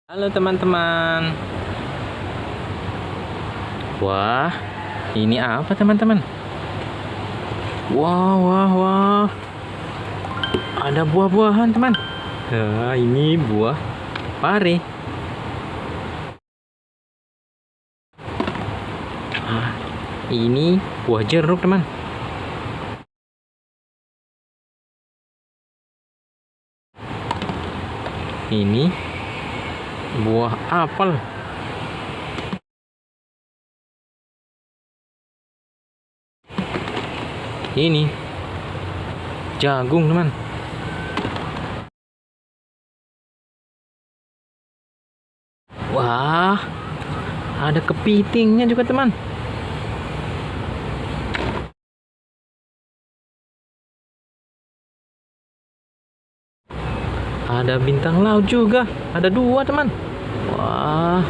Halo teman-teman. Wah, ini apa teman-teman? Wah, wah, wah. Ada buah-buahan teman. Nah, ini buah pare. Ah, ini buah jeruk teman. Ini buah apel. Ini jagung teman. Wah, ada kepitingnya juga teman. Ada bintang laut juga. Ada 2 teman. Wah,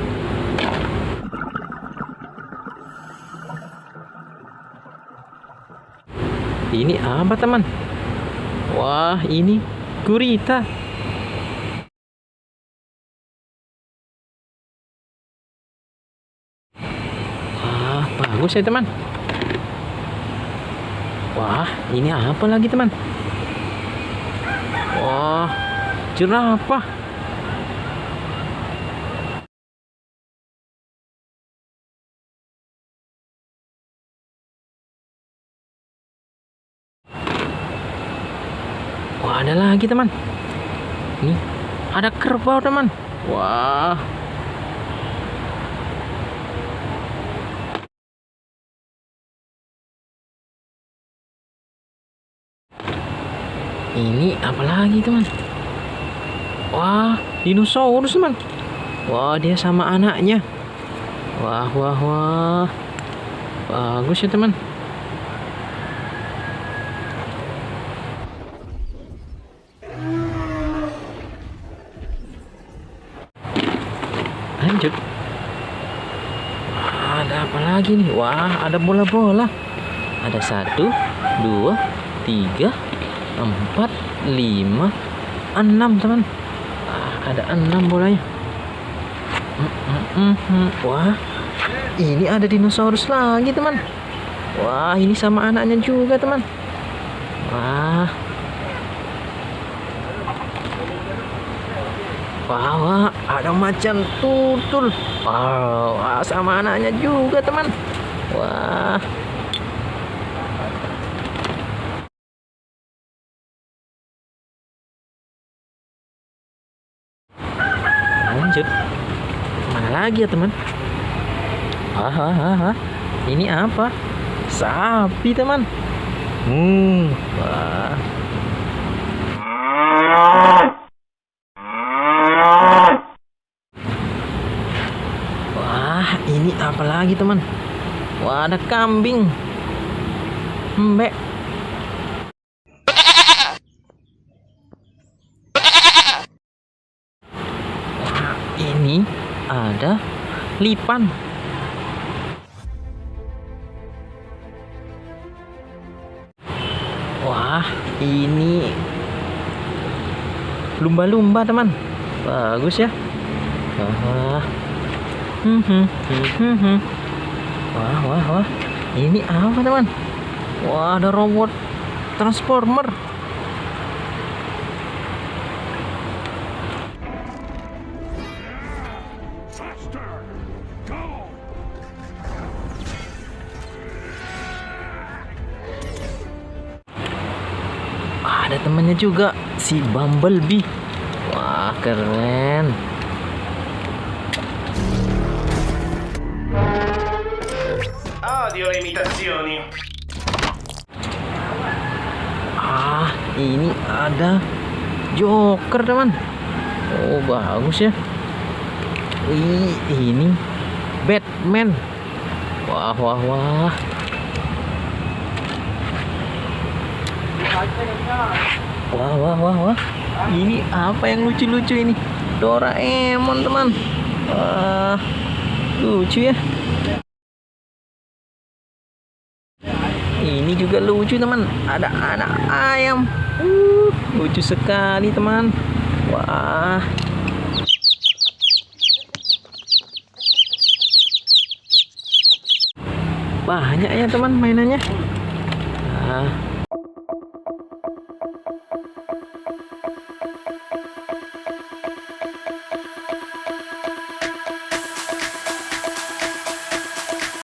ini apa teman? Wah, ini gurita. Wah, bagus ya teman. Wah, ini apa lagi teman? Wah, jerapah. Wah, ada lagi teman. Nih, ada kerbau teman. Wah, ini apa lagi teman? Wah, dinosaurus teman. Wah, dia sama anaknya. Wah, wah, wah. Bagus ya teman. Lanjut. Wah, ada apa lagi nih? Wah, ada bola-bola. Ada 1, 2, 3, 4, 5, 6 teman. Ada 6 bolanya. Wah, ini ada dinosaurus lagi teman. Wah, ini sama anaknya juga teman. Wah, wah, wah, ada macan tutul. Wah, sama anaknya juga teman. Wah, lanjut. Mana lagi ya teman? Wah, wah, wah, wah. Ini apa? Sapi teman. Wah. Wah, ini apa lagi teman? Wah, ada kambing. Mbek. Wah, ini ada lipan. Wah, ini lumba-lumba teman. Bagus ya. Wah. Wah, wah, wah. Ini apa teman? Wah, ada robot transformer. Ada temannya juga, si Bumblebee. Wah, keren. Odio le imitazioni. Ini ada Joker teman. Oh, bagus ya. Ini Batman. Wah, wah, wah. Wah, wah, wah, wah. Ini apa yang lucu-lucu ini? Doraemon teman. Wah, lucu ya. Ini juga lucu teman. Ada anak ayam. Lucu sekali teman. Wah. banyak ya teman mainannya. Nah,